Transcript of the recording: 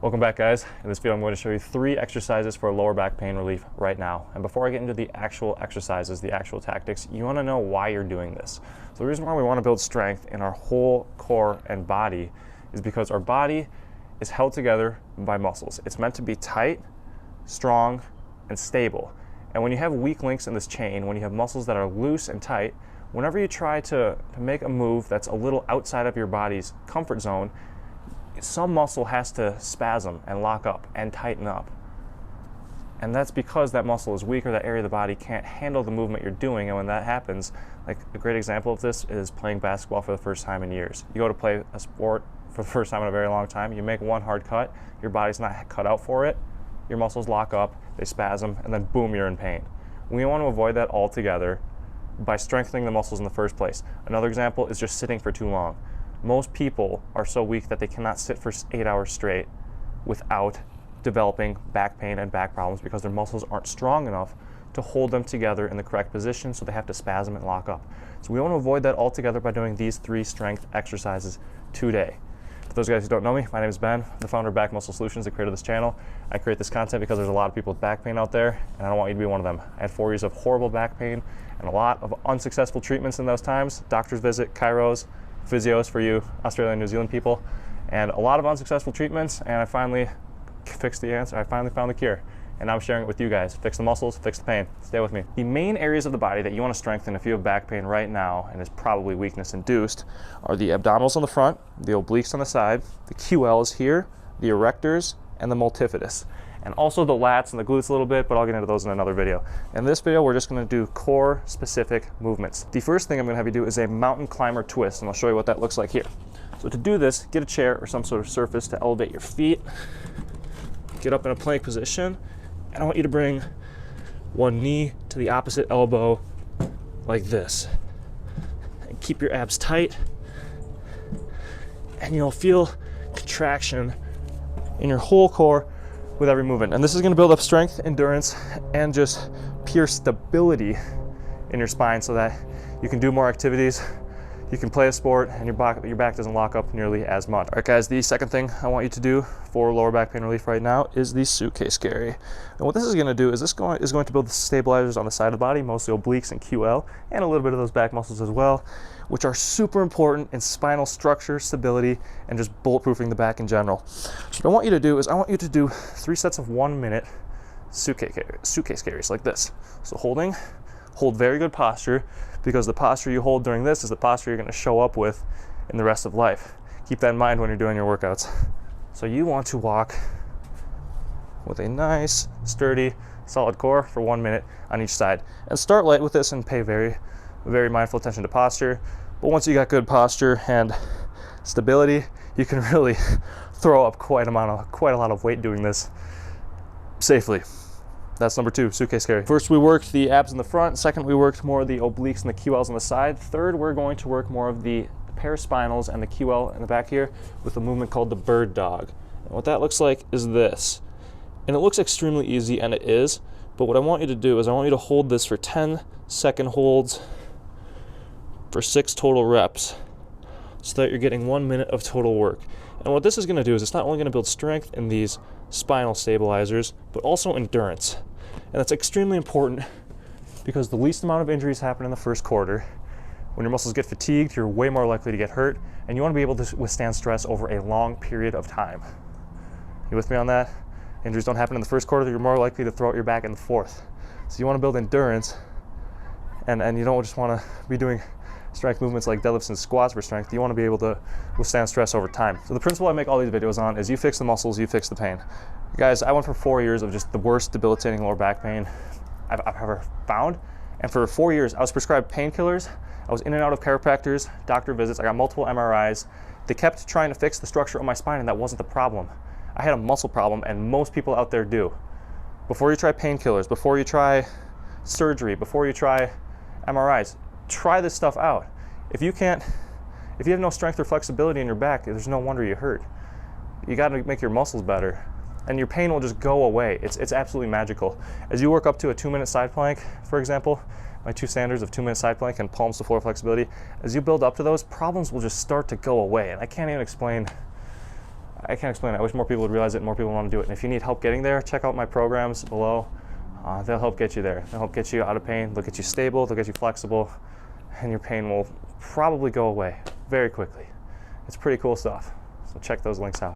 Welcome back, guys. In this video I'm going to show you 3 exercises for lower back pain relief right now. And before I get into the actual exercises, the actual tactics, you want to know why you're doing this. So the reason why we want to build strength in our whole core and body is because our body is held together by muscles. It's meant to be tight, strong, and stable. And when you have weak links in this chain, when you have muscles that are loose and tight, whenever you try to make a move that's a little outside of your body's comfort zone, some muscle has to spasm and lock up and tighten up. And that's because that muscle is weak, or that area of the body can't handle the movement you're doing. And when that happens, like a great example of this is playing basketball for the first time in years. You go to play a sport for the first time in a very long time, you make one hard cut, your body's not cut out for it, your muscles lock up, they spasm, and then boom, you're in pain. We want to avoid that altogether by strengthening the muscles in the first place. Another example is just sitting for too long. Most people are so weak that they cannot sit for 8 hours straight without developing back pain and back problems because their muscles aren't strong enough to hold them together in the correct position, so they have to spasm and lock up. So we want to avoid that altogether by doing these 3 strength exercises today. For those guys who don't know me, my name is Ben, the founder of Back Muscle Solutions, the creator of this channel. I create this content because there's a lot of people with back pain out there, and I don't want you to be one of them. I had 4 years of horrible back pain and a lot of unsuccessful treatments in those times. Doctor's visit, chiros, physios for you Australian and New Zealand people, and a lot of unsuccessful treatments, and I finally fixed the answer. I finally found the cure, and now I'm sharing it with you guys. Fix the muscles, fix the pain. Stay with me. The main areas of the body that you want to strengthen if you have back pain right now, and is probably weakness induced, are the abdominals on the front, the obliques on the side, the QLs here, the erectors, and the multifidus. And also the lats and the glutes a little bit, but I'll get into those in another video. In this video, we're just gonna do core specific movements. The first thing I'm gonna have you do is a mountain climber twist, and I'll show you what that looks like here. So to do this, get a chair or some sort of surface to elevate your feet. Get up in a plank position, and I want you to bring one knee to the opposite elbow like this. And keep your abs tight, and you'll feel contraction in your whole core with every movement. And this is going to build up strength, endurance, and just pure stability in your spine so that you can do more activities, you can play a sport, and your back doesn't lock up nearly as much. All right, guys, the second thing I want you to do for lower back pain relief right now is the suitcase carry. And what this is going to do is this is going to build the stabilizers on the side of the body, mostly obliques and QL, and a little bit of those back muscles as well, which are super important in spinal structure, stability, and just bulletproofing the back in general. So what I want you to do is I want you to do 3 sets of 1-minute suitcase carries like this. So hold very good posture, because the posture you hold during this is the posture you're going to show up with in the rest of life. Keep that in mind when you're doing your workouts. So you want to walk with a nice, sturdy, solid core for 1 minute on each side. And start light with this and pay very, very mindful attention to posture. But once you got good posture and stability, you can really throw up quite a lot of weight doing this safely. That's number 2, suitcase carry. First, we worked the abs in the front. Second, we worked more of the obliques and the QLs on the side. Third, we're going to work more of the paraspinals and the QL in the back here with a movement called the bird dog. And what that looks like is this. And it looks extremely easy, and it is, but what I want you to do is I want you to hold this for 10-second holds for 6 total reps so that you're getting 1 minute of total work. And what this is gonna do is it's not only gonna build strength in these spinal stabilizers, but also endurance. And that's extremely important because the least amount of injuries happen in the first quarter. When your muscles get fatigued, you're way more likely to get hurt, and you want to be able to withstand stress over a long period of time. You with me on that? Injuries don't happen in the first quarter, you're more likely to throw out your back in the fourth. So you want to build endurance, and you don't just want to be doing strength movements like deadlifts and squats for strength. You want to be able to withstand stress over time. So the principle I make all these videos on is you fix the muscles, you fix the pain. Guys, I went for 4 years of just the worst debilitating lower back pain I've ever found. And for 4 years, I was prescribed painkillers. I was in and out of chiropractors, doctor visits. I got multiple MRIs. They kept trying to fix the structure of my spine, and that wasn't the problem. I had a muscle problem, and most people out there do. Before you try painkillers, before you try surgery, before you try MRIs, try this stuff out. If you have no strength or flexibility in your back, there's no wonder you hurt. You got to make your muscles better, and your pain will just go away. It's absolutely magical. As you work up to a 2-minute side plank, for example, my 2 standards of 2-minute side plank and palms to floor flexibility, as you build up to those, problems will just start to go away. And I can't even explain I can't explain it. I wish more people would realize it and more people want to do it. And if you need help getting there, check out my programs below. They'll help get you there. They'll help get you out of pain. They'll get you stable. They'll get you flexible. And your pain will probably go away very quickly. It's pretty cool stuff. So check those links out.